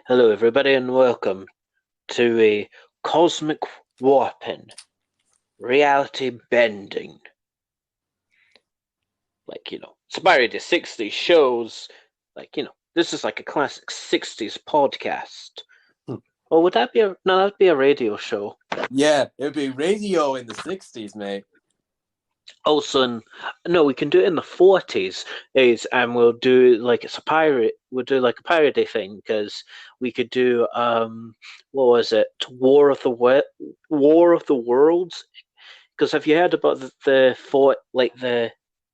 Hello, everybody, and welcome to a cosmic warping, reality bending, inspired the 60s shows. This is like a classic 60s podcast. Or would that be no, that'd be a radio show. Yeah, it would be radio in the 60s, mate. Also, no, we can do it in the 40s, and we'll do like it's a pirate. We'll do like a parody thing because we could do what was it? War of the Worlds. Because have you heard about the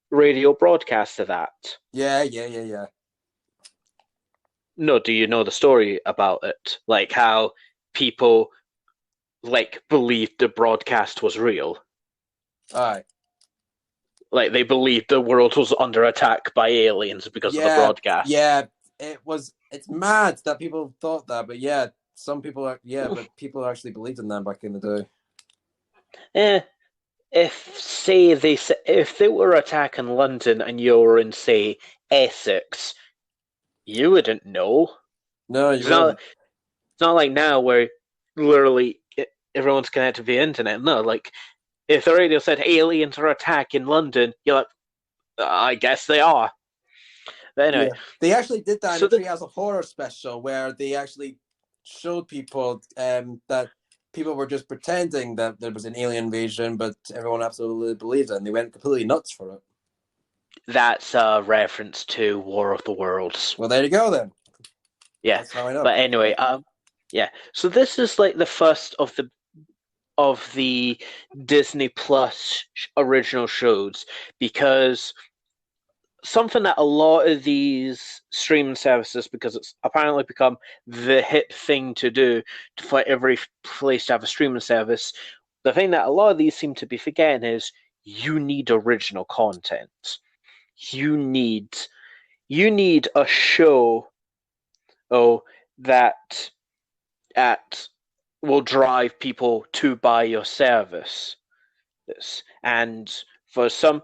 radio broadcast of that? Yeah. No, do you know the story about it? Like how people believed the broadcast was real. Aye. Like they believed the world was under attack by aliens because of the broadcast. Yeah, it's mad that people thought that, but yeah, some people but people actually believed in them back in the day. If they were attacking London and you were in, say, Essex, you wouldn't know. No, you wouldn't. It's not like now where literally everyone's connected via internet. No, like if the radio said aliens are attacking London, you're like, I guess they are. But anyway, they actually did that in a Treehouse of Horror special where they actually showed people that people were just pretending that there was an alien invasion, but everyone absolutely believed it, and they went completely nuts for it. That's a reference to War of the Worlds. Well, there you go then. Yeah, that's how I know. But anyway, yeah. So this is like the first of the Disney Plus original shows, because something that a lot of these streaming services, because it's apparently become the hip thing to do for every place to have a streaming service, the thing that a lot of these seem to be forgetting is you need original content. You need a show that will drive people to buy your service. And for some,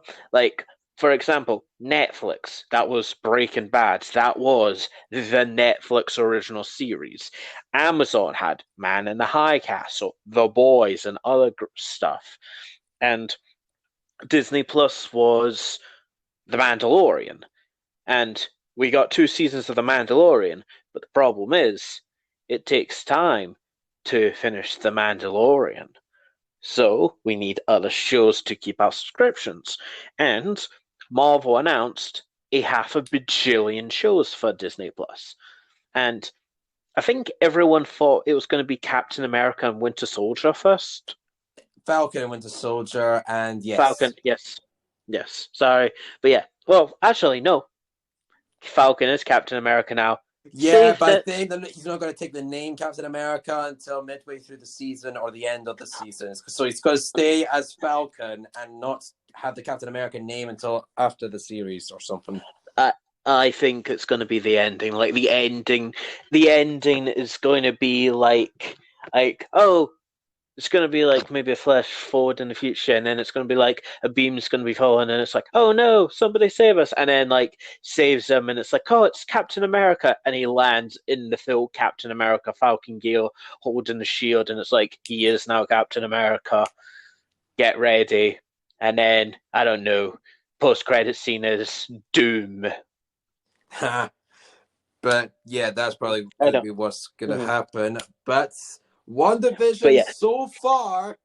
for example, Netflix, that was Breaking Bad. That was the Netflix original series. Amazon had Man in the High Castle, The Boys, and other stuff. And Disney Plus was The Mandalorian. And we got 2 seasons of The Mandalorian, but the problem is, it takes time to finish The Mandalorian. So we need other shows to keep our subscriptions. And Marvel announced a 500 bajillion shows for Disney Plus. And I think everyone thought it was going to be Captain America and Winter Soldier first. Falcon and Winter Soldier, and yes. Falcon, yes. Sorry. But yeah. Well, actually, no. Falcon is Captain America now. Yeah, but I think that he's not going to take the name Captain America until midway through the season or the end of the season. So he's going to stay as Falcon and not have the Captain America name until after the series or something. I think it's going to be the ending. Like the ending is going to be like it's going to be like maybe a flash forward in the future, and then it's going to be like a beam's going to be falling, and it's like, oh no, somebody save us, and then like saves them, and it's like, oh, it's Captain America, and he lands in the full Captain America Falcon gear holding the shield, and it's like, he is now Captain America, get ready, and then, I don't know, post-credit scene is Doom. But yeah, that's probably going to be what's going to happen, but WondaVision so far,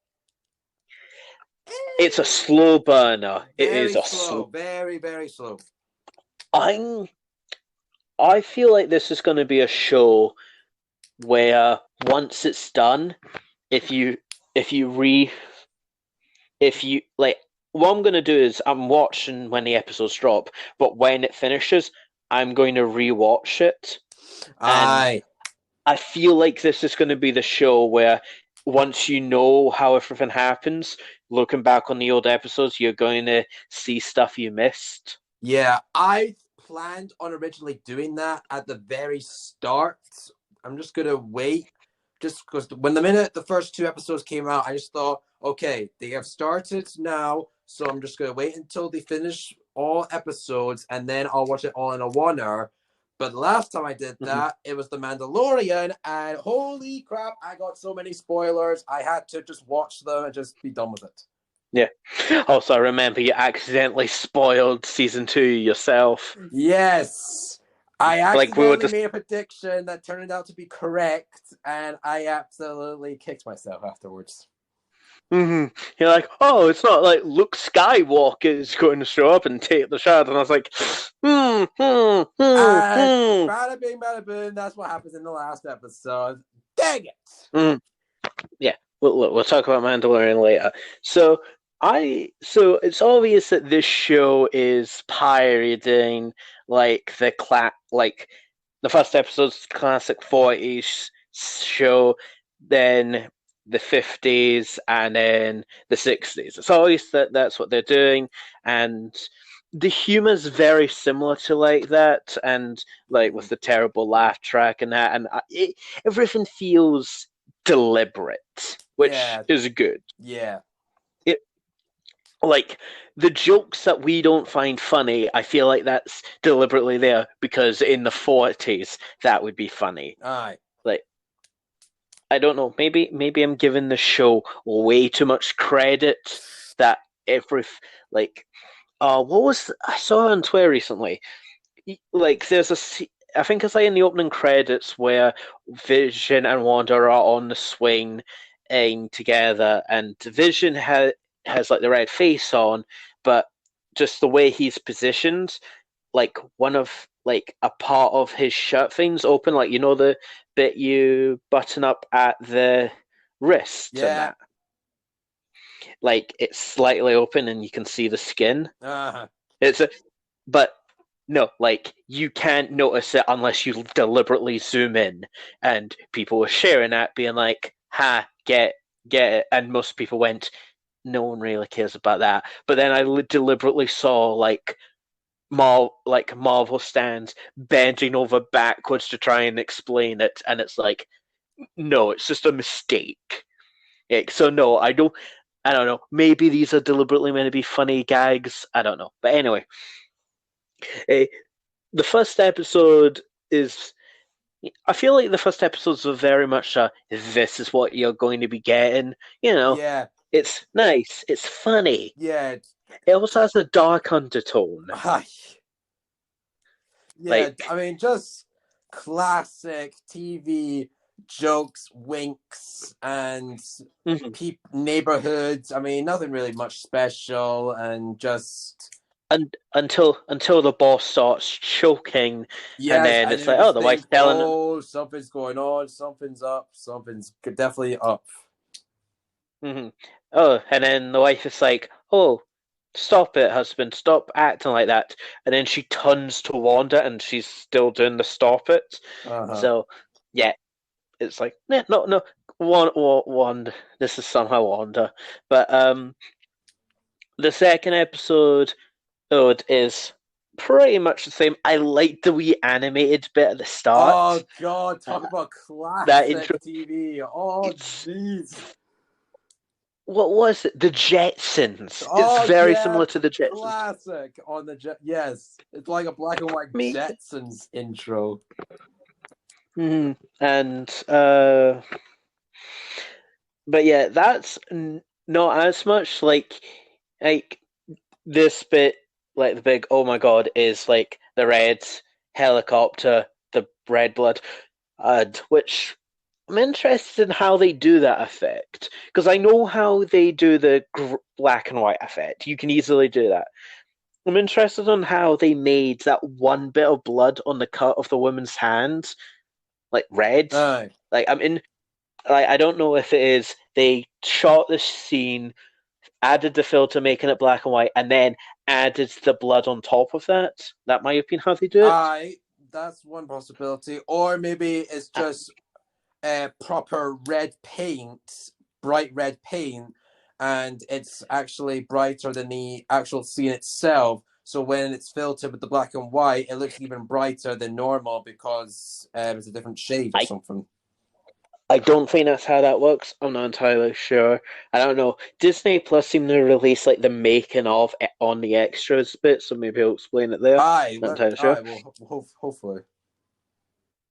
it's a slow burner. It is very, very slow. I feel like this is going to be a show where once it's done, what I'm going to do is I'm watching when the episodes drop, but when it finishes, I'm going to rewatch it. Aye. I feel like this is going to be the show where once you know how everything happens, looking back on the old episodes, you're going to see stuff you missed. Yeah, I planned on originally doing that at the very start. I'm just going to wait, just because when the first 2 episodes came out, I just thought, okay, they have started now, so I'm just going to wait until they finish all episodes, and then I'll watch it all in a one-hour. But the last time I did Mhm. that, it was The Mandalorian, and holy crap, I got so many spoilers. I had to just watch them and just be done with it. Yeah. Also, I remember you accidentally spoiled season 2 yourself. Yes. I Like we were accidentally just. made a prediction that turned out to be correct, and I absolutely kicked myself afterwards. You're like, oh, it's not like Luke Skywalker is going to show up and take the shard, and I was like, And bada bing, bada boom, that's what happens in the last episode. Dang it! Yeah, we'll talk about Mandalorian later. So it's obvious that this show is parodying like like the first episode's classic 40s show, then the 50s, and then the 60s. It's always that's what they're doing, and the humor's very similar to like that, and like with the terrible laugh track and that, and everything feels deliberate, which Yeah, is good. yeah, It like the jokes that we don't find funny, I feel like that's deliberately there because in the 40s that would be funny. aye. Like I don't know, maybe I'm giving the show way too much credit that every like what was I saw on Twitter recently? Like there's I think it's like in the opening credits where Vision and Wanda are on the swing together, and Vision has like the red face on, but just the way he's positioned, like one of like a part of his shirt thing's open, like you know the bit you button up at the wrist and Yeah. that, like it's slightly open and you can see the skin. Uh-huh. It's a, but no, like you can't notice it unless you deliberately zoom in. And people were sharing that, being like, "Ha, get it," and most people went, "No one really cares about that." But then I deliberately saw like Marvel stands bending over backwards to try and explain it, and it's like, no, it's just a mistake. So no, I don't. I don't know. Maybe these are deliberately meant to be funny gags. I don't know. But anyway, eh, the first episode is. I feel like the first episodes are very much this is what you're going to be getting. You know, Yeah. it's nice, it's funny. Yeah. It also has a dark undertone. Aye. Yeah, I Like, mean, just classic TV jokes, winks, and mhm. neighborhoods. I mean, nothing really much special, and just and until the boss starts choking, and yes, then and it's then you like, oh, just the think, wife's telling him. oh, something's going on, something's up, something's definitely up. Mhm. Oh, and then the wife is like, oh, stop it, husband, stop acting like that. And then she turns to Wanda, and she's still doing the stop it. Uh huh. So, yeah, it's like, no, no, Wanda, this is somehow Wanda. But the second episode is pretty much the same. I like the wee animated bit at the Oh start. God, Uh, talk about that classic intro, TV. Oh it's jeez. what was it? The Jetsons. It's Oh very yeah, similar to the Jetsons. classic on the yes. It's like a black and white Me, Jetsons intro. and but yeah, that's not as much like this bit, like the big oh my god is like the red helicopter, the red blood, which I'm interested in how they do that effect because I know how they do the black and white effect. You can easily do that. I'm interested in how they made that one bit of blood on the cut of the woman's hand like red. Aye. Like I'm in. Like I don't know if it is they shot the scene, added the filter, making it black and white, and then added the blood on top of that. That might have been how they do it. Aye, that's one possibility. Or maybe it's just proper red paint, bright red paint, and it's actually brighter than the actual scene itself. So when it's filtered with the black and white, it looks even brighter than normal because it's a different shade or I something. I don't think that's how that works. I'm not entirely sure. I don't know. Disney Plus seemed to release like the making of on the extras bit, so maybe I'll explain it there. Aye, Not entirely sure. aye. Well, hopefully.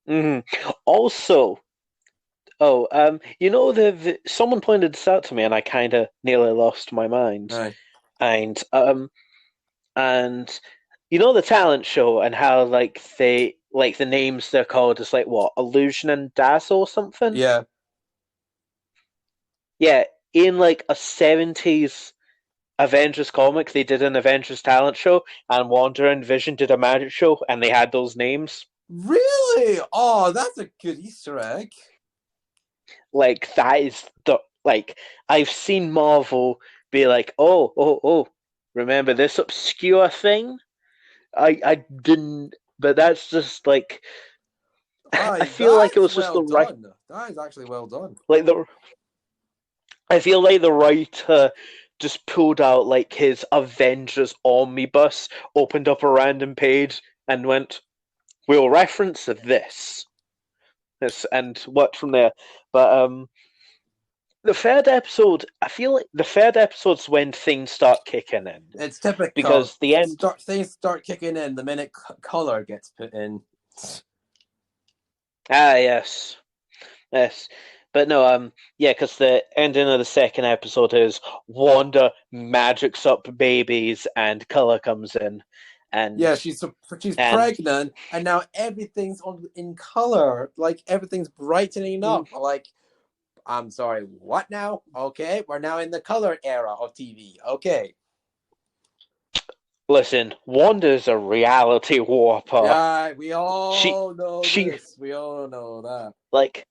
hmm Also, someone pointed this out to me, and I kind of nearly lost my mind. Aye. And and the talent show and how the names they're called is like what Illusion and Dazzle or something. Yeah. Yeah, in like a 70s Avengers comic, they did an Avengers talent show, and Wanda and Vision did a magic show, and they had those names. Really? Oh, that's a good Easter egg. Like that is the like I've seen Marvel be like, oh, remember this obscure thing? I didn't, but that's just like I Aye, feel like it that's was just well the right done. That is actually well done. like the I feel like the writer just pulled out like his Avengers omnibus, opened up a random page, and went, "We'll reference this," and worked from there. But the third episode, I feel like the third episode's when things start kicking in It's typical. because the end. Things start kicking in the minute color gets put in. Ah, yes, yes. But no, yeah, because the ending of the second episode is Wanda magics up babies and color comes in, and Yeah, she's and pregnant, and now everything's in color. Like everything's brightening mm, up. Like, I'm sorry, what now? Okay, we're now in the color era of TV. Okay. listen, Wanda's a reality warper. Yeah, we She all know she this. We all know that. like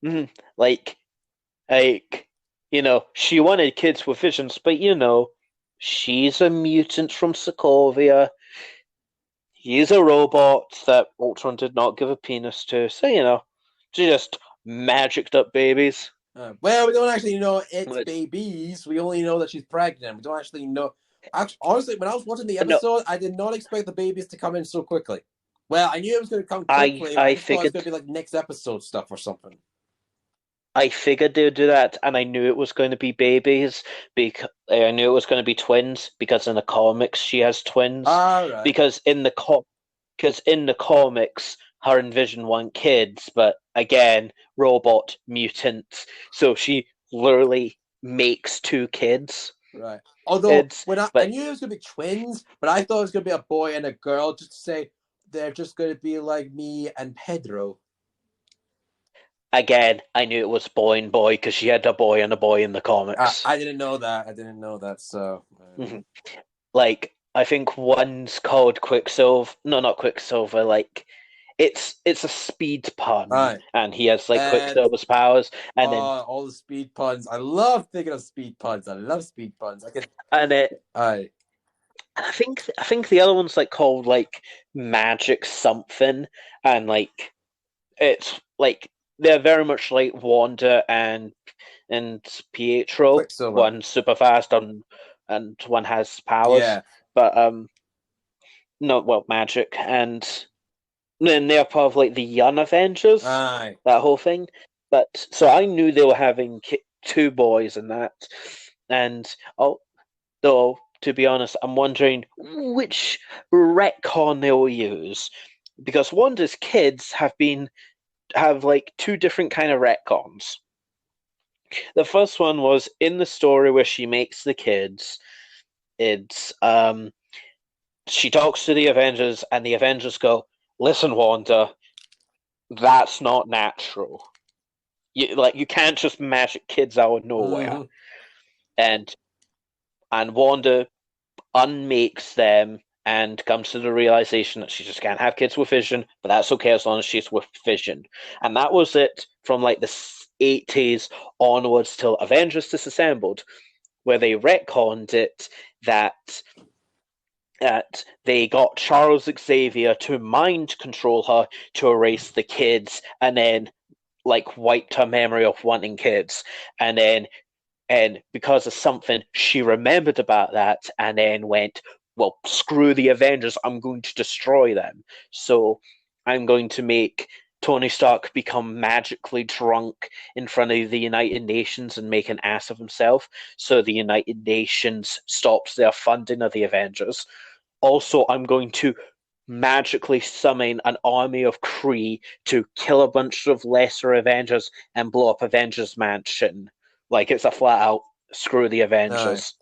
mm, like like she wanted kids with visions, but she's a mutant from Sokovia. He's a robot that Ultron did not give a penis to, so she just magicked up babies. Well, we don't actually know it's Which, babies. We only know that she's pregnant. We don't actually know. Actually, honestly, when I was watching the no, episode, I did not expect the babies to come in so quickly. Well, I knew it was going to come I quickly, but I I just thought it was figured going to be like next episode stuff or something. I figured they would do that, and I knew it was going to be babies because I knew it was going to be twins because in the comics she has twins. All right, Because in the comics, her and Vision want kids, but again, robot mutants, so she literally makes two kids. right. Although It's when I but knew it was going to be twins, but I thought it was going to be a boy and a girl, just to say they're just going to be like me and Pedro. again, I knew it was boy and boy because she had a boy and a boy in the comics. I didn't know that. I didn't know that. So. Mhm. Like I think one's called Quicksilver. No, not Quicksilver. Like it's a speed pun, Right. and he has like And Quicksilver's powers, and then all the speed puns. I love thinking of speed puns. I love speed puns. I could. and it. I. I think the other one's like called like Magic something, and like it's like they're very much like Wanda and Pietro. Quicksilver. One's super fast and one has powers, Yeah. but no, well, magic, and then they're part of like the Young Avengers, Aye. that whole thing. But so I knew they were having two boys in that, and though to be honest, I'm wondering which retcon they'll use because Wanda's kids have like two different kind of retcons. The first one was in the story where she makes the kids. It's she talks to the Avengers, and the Avengers go, "Listen, Wanda, that's not natural. You can't just magic kids out of nowhere." Mm-hmm. And Wanda unmakes them and comes to the realization that she just can't have kids with Vision, but that's okay as long as she's with Vision. And that was it from like the 80s onwards till Avengers Disassembled, where they retconned it that they got Charles Xavier to mind control her to erase the kids and then like wiped her memory of wanting kids. And because of something she remembered about that and then went, well, screw the Avengers, I'm going to destroy them. So I'm going to make Tony Stark become magically drunk in front of the United Nations and make an ass of himself, so the United Nations stops their funding of the Avengers. Also, I'm going to magically summon an army of Kree to kill a bunch of lesser Avengers and blow up Avengers Mansion. Like it's a flat out screw the No. Avengers.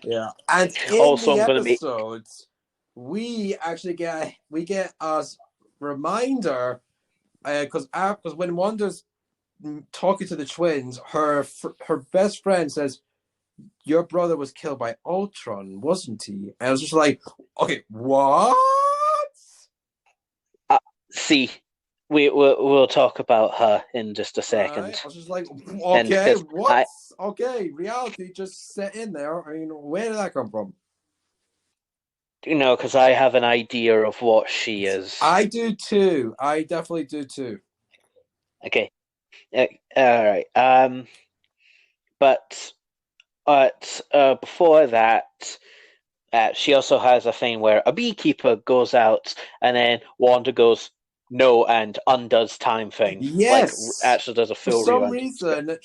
Yeah. And in Also, the I'm gonna make episodes, we actually get a reminder because when Wanda's talking to the twins, her best friend says, "Your brother was killed by Ultron, wasn't he?" And I was just like, "Okay, what?" see. We'll talk about her in just a Right? second, I was just like, and "Okay, because what?" Okay, reality just set in there. I mean, where did that come from? because I have an idea of what she is. I do too. I definitely do too. Okay, all right. But before that, she also has a thing where a beekeeper goes out and then Wanda goes no and undoes time thing. Like Yes. actually does a For full some rewind. reason,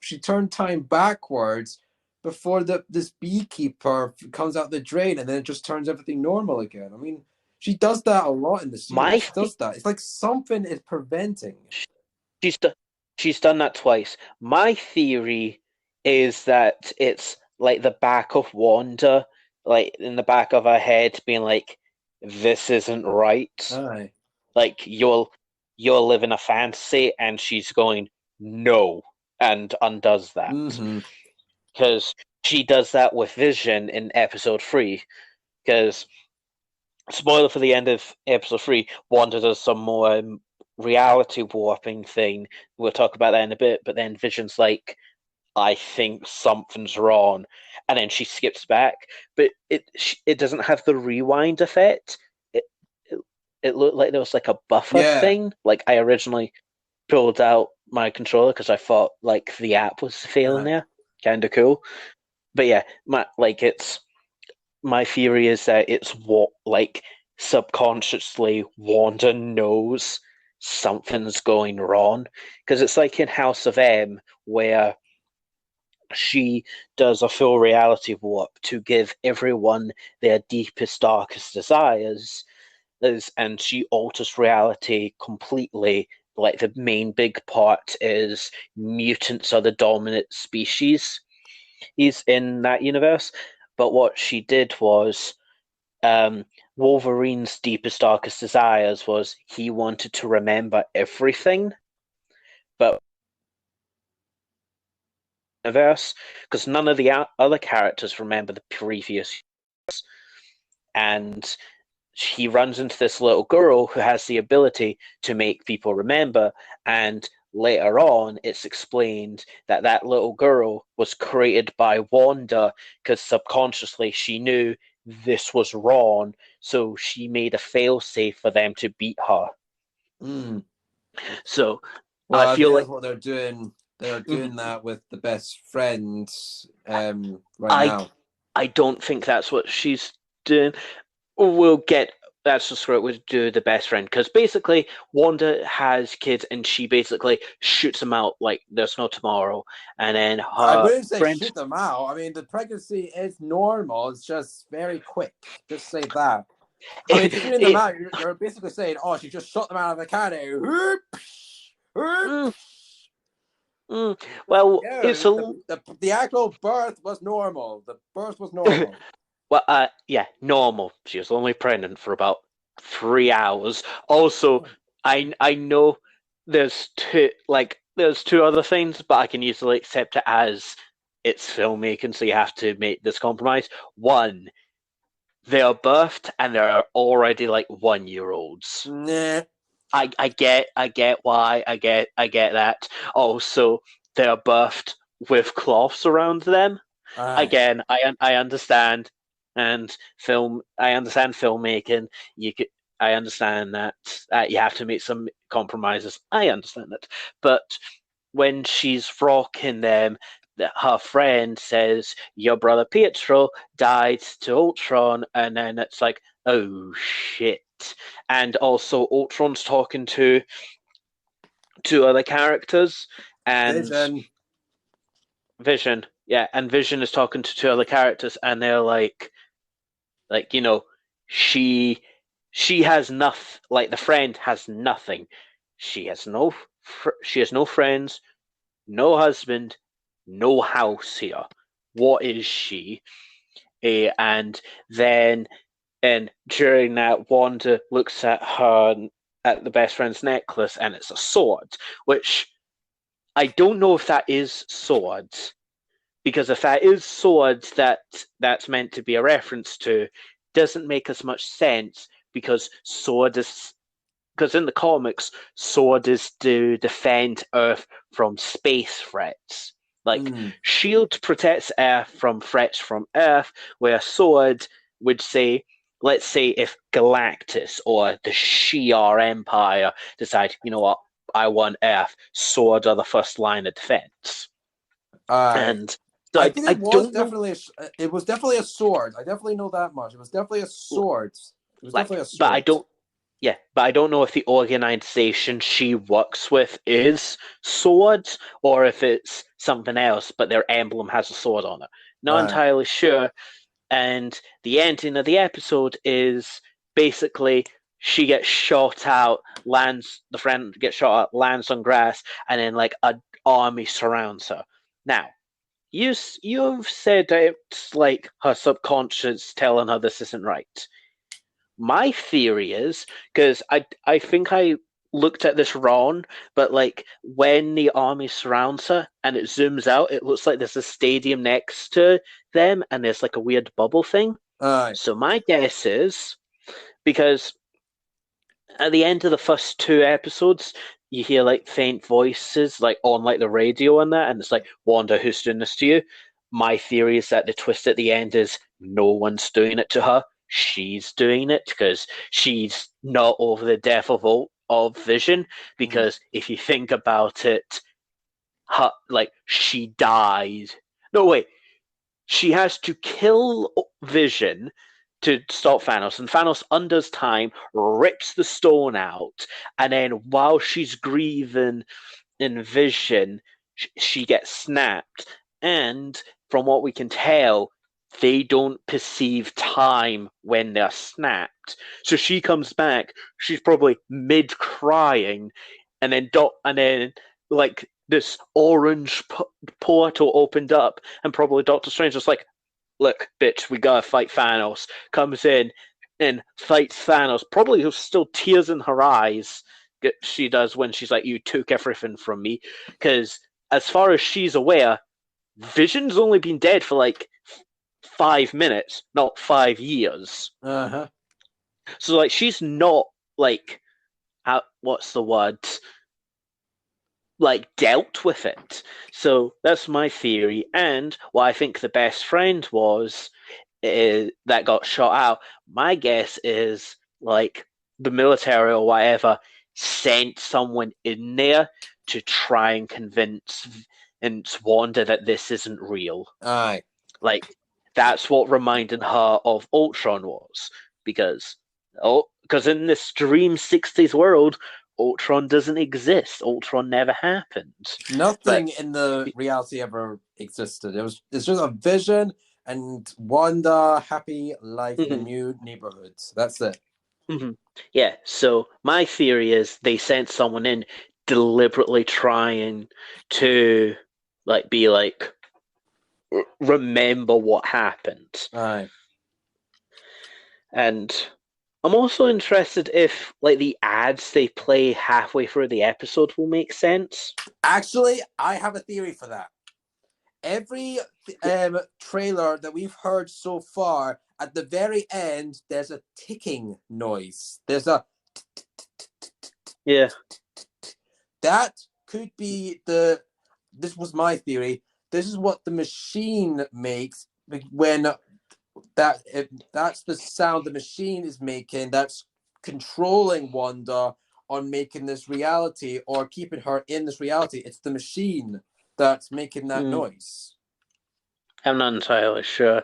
she turned time backwards before this beekeeper comes out the drain, and then it just turns everything normal again. I mean, she does that a lot in the series. My She does that. It's like something is preventing. she's done she's done that twice. My theory is that it's like the back of Wanda, like in the back of her head, being like, "This isn't right." Aye. Like you'll live in a fantasy, and she's going no and undoes that Mm-hmm. because she does that with Vision in episode 3. Because spoiler for the end of episode 3, Wanda does some more reality warping thing. We'll talk about that in a bit. But then Vision's like, I think something's wrong, and then she skips back. But it doesn't have the rewind effect. It it, it looked like there was like a buffer Yeah. thing. Like I originally pulled out my controller because I thought like the app was failing Aye. there. Kind of cool. But yeah, my theory is that it's what like subconsciously Wanda knows something's going wrong because it's like in House of M where she does a full reality warp to give everyone their deepest darkest desires and she alters reality completely. Like the main big part is mutants are the dominant species is in that universe. But what she did was um, Wolverine's deepest, darkest desires was he wanted to remember everything, but universe because none of the other characters remember the previous, and he runs into this little girl who has the ability to make people remember, and later on it's explained that that little girl was created by Wanda because subconsciously she knew this was wrong, so she made a failsafe for them to beat her. Mm. So I Well, I feel think that's like what they're doing. They're mhm, doing that with the best friend right I now. I don't think that's what she's doing. We'll get that's just what we do the best friend because basically Wanda has kids and she basically shoots them out like there's no tomorrow, and then I her wouldn't say friend. shoot them out. I mean, the pregnancy is normal. It's just very quick. Just say that. I mean, shooting them it, out, you're basically saying, oh, she just shot them out of the cannon. mm, mm, well, it's Yeah, a the actual birth was normal. The birth was normal. well, yeah, normal. She was only pregnant for about 3 hours. Also, I know there's two other things, but I can easily accept it as it's filmmaking, so you have to make this compromise. One, they are birthed and they're already like 1 year olds. Nah. I get why I get that. Also, they're birthed with cloths around them. Aye. Again, I understand and film. I understand filmmaking. I understand that you have to make some compromises. I understand that, but when she's rocking them, her friend says your brother Pietro died to Ultron, and then it's like, oh shit. And also, Ultron's talking to two other characters, and Vision. Vision, yeah, and Vision is talking to two other characters, and they're like she she has nothing. Like the friend has nothing. She has no friends, no husband, no house here. What is she? And then and during that, Wanda looks at the best friend's necklace, and it's a sword, which I don't know if that is swords, because if that is swords that's meant to be a reference to, doesn't make as much sense because sword is because in the comics, sword is to defend Earth from space threats. Like Mm. shield protects Earth from threats from Earth, where sword would say, let's say if Galactus or the Shi'ar Empire decide, you know what, I want Earth, sword are the first line of defense. I And so I I, think I don't know, it was definitely a sword. I definitely know that much. It was definitely a sword. It was definitely like, a but I sword. don't, yeah, but I don't know if the organization she works with is swords or if it's something else, but their emblem has a sword on it. Not Uh, entirely sure. And the ending of the episode is basically she gets shot out, the friend gets shot out, lands on grass, and then like a army surrounds her. Now, you've said that it's like her subconscious telling her this isn't right. My theory is because I think I looked at this wrong, but like when the army surrounds her and it zooms out, it looks like there's a stadium next to them and there's like a weird bubble thing. uh, So my guess is because at the end of the first two episodes, you hear like faint voices like on like the radio and that, and it's like, Wanda, who's doing this to you? My theory is that the twist at the end is no one's doing it to her. She's doing it because she's not over the death of Vision. mm, Because if you think about it, like she died. No, wait, she has to kill Vision to stop Thanos, and Thanos undoes time, rips the stone out, and then while she's grieving in Vision, she gets snapped. And from what we can tell, they don't perceive time when they're snapped. So she comes back, she's probably mid crying, and then like this orange portal opened up, and probably Doctor Strange was like, "Look, bitch, we gotta fight Thanos." Comes in and fights Thanos, probably with still tears in her eyes. She does when she's like, "You took everything from me," because as far as she's aware, Vision's only been dead for like 5 minutes, not 5 years. uh-huh. So like, she's not like, what's the word? Like dealt with it. So that's my theory. And what I think the best friend was that got shot out. My guess is like the military or whatever sent someone in there to try and convince Wanda that this isn't real. Aye. Like that's what reminded her of Ultron was, because because in this dream '60s world, Ultron doesn't exist. Ultron never happened. But Nothing in the reality ever existed. It's just a vision and Wanda happy life in a mhm, new neighborhood. That's it. mhm. Yeah, so my theory is they sent someone in deliberately trying to be like remember what happened. Aye. And I'm also interested if like the ads they play halfway through the episode will make sense. Actually, I have a theory for that. Every trailer that we've heard so far, at the very end, there's a ticking noise. There's a Yeah. that could be the. This was my theory. This is what the machine makes when that's the sound the machine is making. That's controlling Wanda on making this reality or keeping her in this reality. It's the machine that's making that Mm, noise. I'm not entirely sure.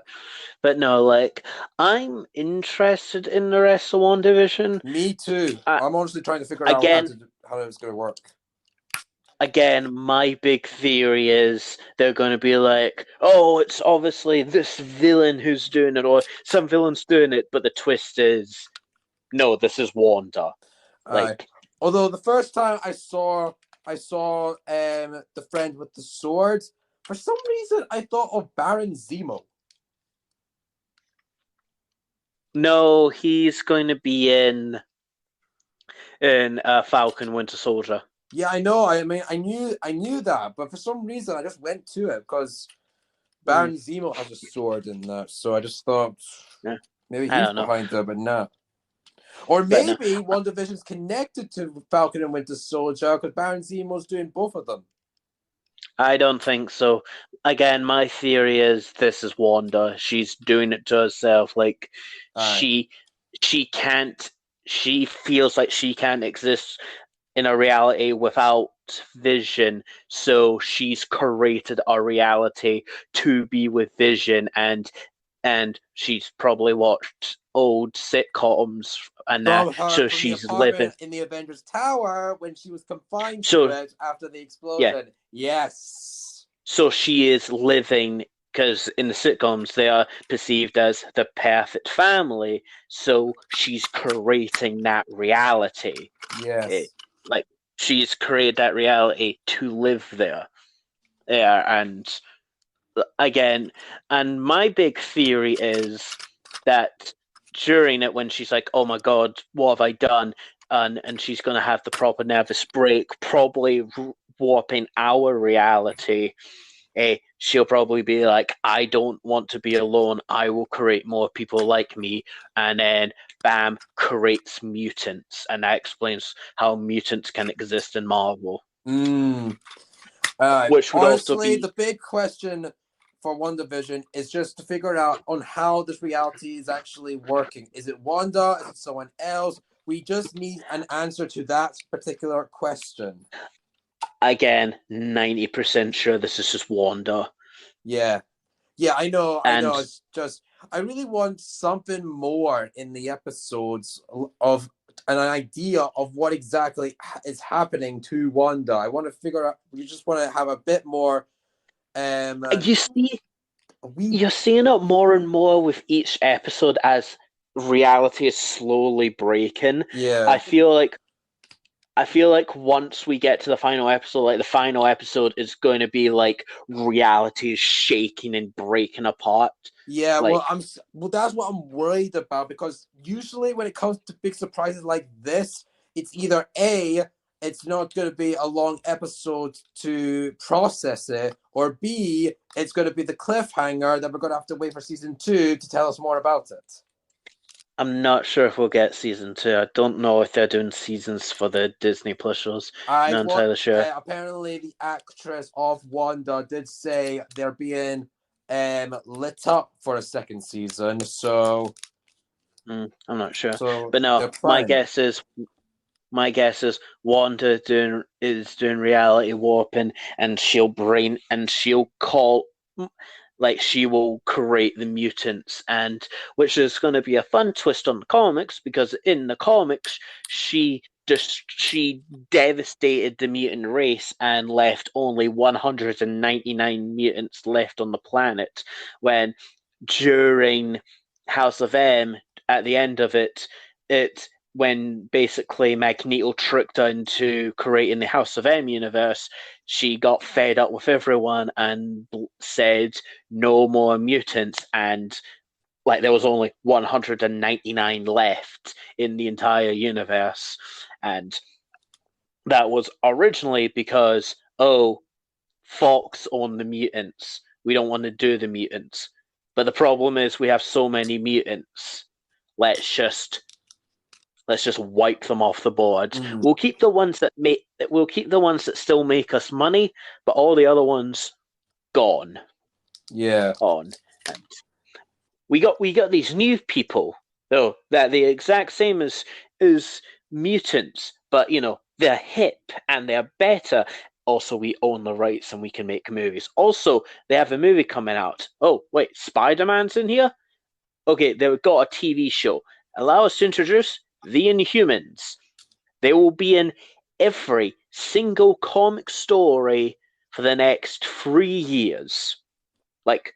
But no, like I'm interested in the rest of WandaVision. Me too. I, I'm honestly trying to figure out again, how it's going to work. again, my big theory is they're going to be like, oh, it's obviously this villain who's doing it, or some villain's doing it, but the twist is, no, this is Wanda. Uh, Like, Although the first time I saw the friend with the swords, for some reason I thought of Baron Zemo. no, he's going to be in Falcon Winter Soldier. Yeah, I know. I mean, I knew that, but for some reason I just went to it because Mm, Baron Zemo has a sword in that. So I just thought yeah, maybe I he's don't know, behind it, but no. Or but no, maybe WandaVision's connected to Falcon and Winter Soldier because Baron Zemo's doing both of them. I don't think so. Again, my theory is this is Wanda. She's doing it to herself. Like Aye. she she can't she feels like she can't exist in a reality without Vision, so she's created a reality to be with Vision, and she's probably watched old sitcoms and that, From her so from the she's living. apartment in the Avengers Tower when she was confined to So it after the yeah, explosion. Yes. so she is living because in the sitcoms they are perceived as the perfect family. So she's creating that reality. It, Yes. like she's created that reality to live there. Yeah, and again, and my big theory is that during it, when she's like, "Oh my God, what have I done?" and she's gonna have the proper nervous break, probably warping our reality. She'll probably be like, I don't want to be alone. I will create more people like me. And then, bam, creates mutants. And that explains how mutants can exist in Marvel, Mm. which would also Honestly, be, the big question for WandaVision is just to figure out on how this reality is actually working. Is it Wanda? Is it someone else? We just need an answer to that particular question. again, 90% sure this is just Wanda. Yeah. Yeah, I know. And It's just I really want something more in the episodes of an idea of what exactly is happening to Wanda. I want to figure out. We just want to have a bit more. Um, you see, we you're seeing it more and more with each episode as reality is slowly breaking. Yeah, I feel like I feel like once we get to the final episode, like the final episode is going to be like reality is shaking and breaking apart. yeah. Well, Like, that's what I'm worried about because usually when it comes to big surprises like this, it's either A, it's not going to be a long episode to process it, or B, it's going to be the cliffhanger that we're going to have to wait for season two to tell us more about it. I'm not sure if we'll get season two. I don't know if they're doing seasons for the Disney Plus shows. I Not what entirely sure. apparently the actress of Wanda did say they're being lit up for a second season, so I'm not sure, so but no. they're planning it. My guess is Wanda doing reality warping, and she'll call, like she will create the mutants, and which is going to be a fun twist on the comics because in the comics she devastated the mutant race and left only 199 mutants left on the planet when during House of M at the end of it when basically Magneto tricked her into creating the House of M universe, she got fed up with everyone and said no more mutants, and like there was only 199 left in the entire universe, and that was originally because Fox owned the mutants. We don't want to do the mutants, but the problem is we have so many mutants. Let's just let's just wipe them off the board. Mm, We'll keep the ones that still make us money, but all the other ones gone. yeah, On. And we got these new people though that the exact same as mutants, but they're hip and they're better. Also, we own the rights and we can make movies. Also, they have a movie coming out. Oh, wait, Spider-Man's in here? Okay, they've got a TV show. Allow us to introduce the Inhumans. They will be in every single comic story for the next 3 years. Like,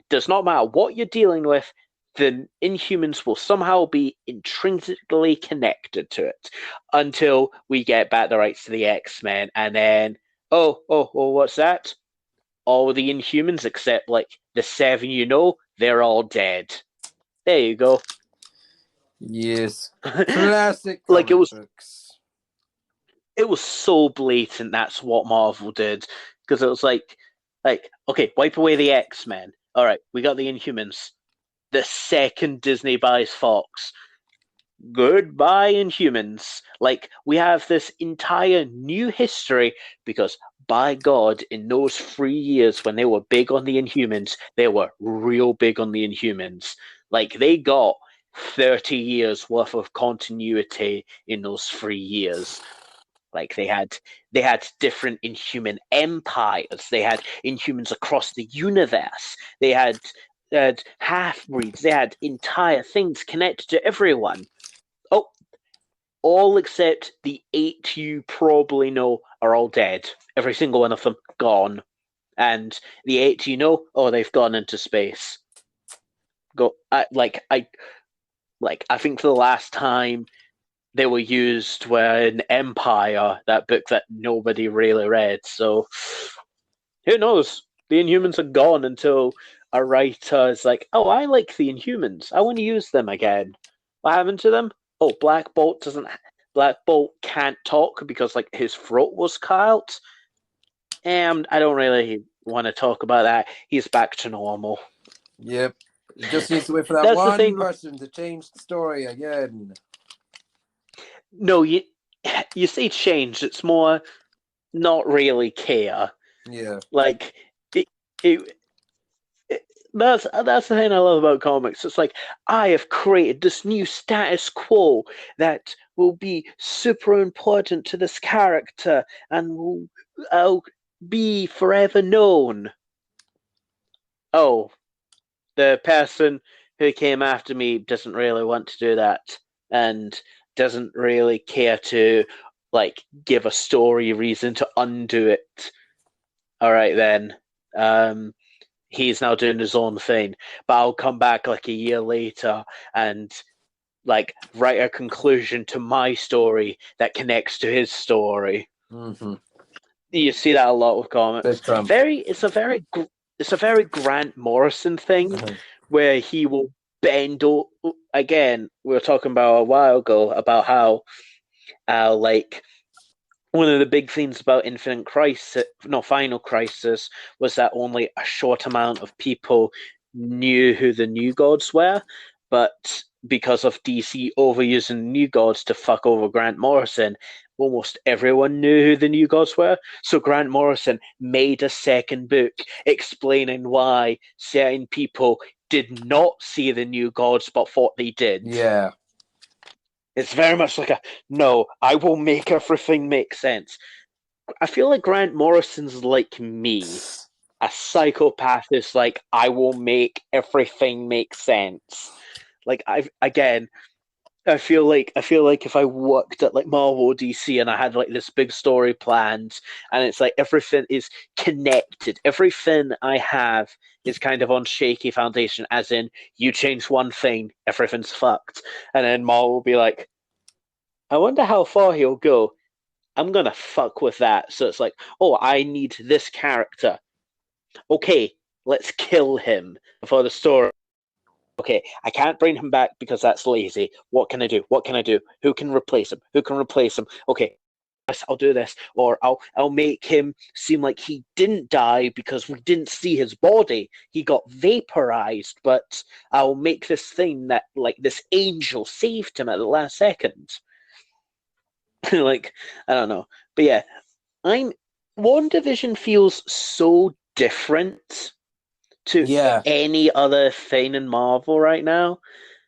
does not matter what you're dealing with, the Inhumans will somehow be intrinsically connected to it until we get back the rights to the X-Men, and then what's that? All the Inhumans except like the 7 they're all dead. There you go. Yes. Classic Like comic books. it was so blatant. That's what Marvel did, because it was like okay, wipe away the X-Men. All right, we got the Inhumans. The second Disney buys Fox, goodbye Inhumans. Like, we have this entire new history because, by God, in those 3 years when they were big on the Inhumans, they were real big on the Inhumans. Like, they got 30 years worth of continuity in those 3 years. Like, they had different Inhuman empires. They had Inhumans across the universe. They had half breeds. They had entire things connected to everyone. Oh, all except the 8 you probably know are all dead. Every single one of them gone. And the 8 oh, they've gone into space. I think the last time they were used were in Empire, that book that nobody really read. So who knows? The Inhumans are gone until a writer is like, oh, I like the Inhumans. I want to use them again. What happened to them? Oh, Black Bolt doesn't. Black Bolt can't talk because like his throat was cut out. And I don't really want to talk about that. He's back to normal. Yep. He just needs to wait for that That's the one thing. person to change the story again. No, you say change. It's more not really care. Yeah. Like it that's the thing I love about comics. It's like, I have created this new status quo that will be super important to this character and will be forever known. Oh, the person who came after me doesn't really want to do that and doesn't really care to like give a story reason to undo it. All right then. Um, he's now doing his own thing. But I'll come back like a year later and like write a conclusion to my story that connects to his story. Mm-hmm. You see that a lot with comics. It's a very Grant Morrison thing where he will bend. Again, we were talking about a while ago about how like one of the big things about Final Crisis was that only a short amount of people knew who the New Gods were, but because of DC overusing New Gods to fuck over Grant Morrison, almost everyone knew who the New Gods were. So Grant Morrison made a second book explaining why certain people did not see the New Gods but thought they did. Yeah. It's very much like no, I will make everything make sense. I feel like Grant Morrison's like me. A psychopath is like, I will make everything make sense. Like I feel like if I worked at like Marvel or DC and I had like this big story planned and it's like everything is connected, everything I have is kind of on shaky foundation, as in you change one thing, everything's fucked. And then Marvel will be like, I wonder how far he'll go. I'm gonna fuck with that. So it's like, oh, I need this character. Okay, let's kill him before the story. Okay, I can't bring him back because that's lazy. What can I do? What can I do? Who can replace him? Who can replace him? Okay, I'll do this, or I'll make him seem like he didn't die because we didn't see his body. He got vaporized, but I'll make this thing that like this angel saved him at the last second. Like, I don't know, but yeah, I'm WandaVision feels so different to Yeah. any other thing in Marvel right now.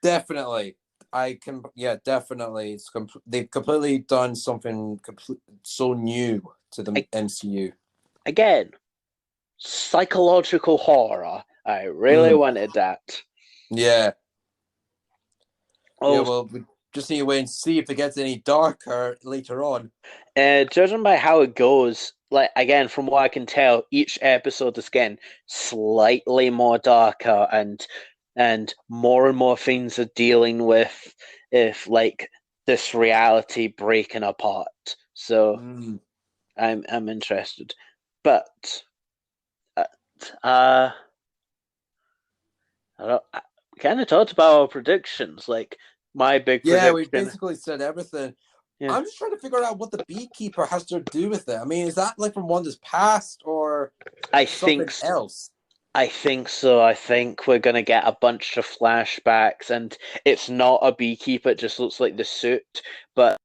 Definitely. I can. Yeah. Definitely. They've completely done something so new to the MCU. Again, psychological horror. I really Mm-hmm. wanted that. Yeah. Yeah. Oh, Well, Just need to wait and see if it gets any darker later on. Judging by how it goes, like again, from what I can tell, each episode is getting slightly more darker and more things are dealing with if like this reality breaking apart. So Mm. I'm interested. But uh, uh I kind of talked about our predictions. Like my big Yeah, we prediction, basically said everything. yeah. I'm just trying to figure out what the beekeeper has to do with it. I mean, is that like from Wanda's past or I something think else? I think so. I think we're gonna get a bunch of flashbacks, and it's not a beekeeper; it just looks like the suit. But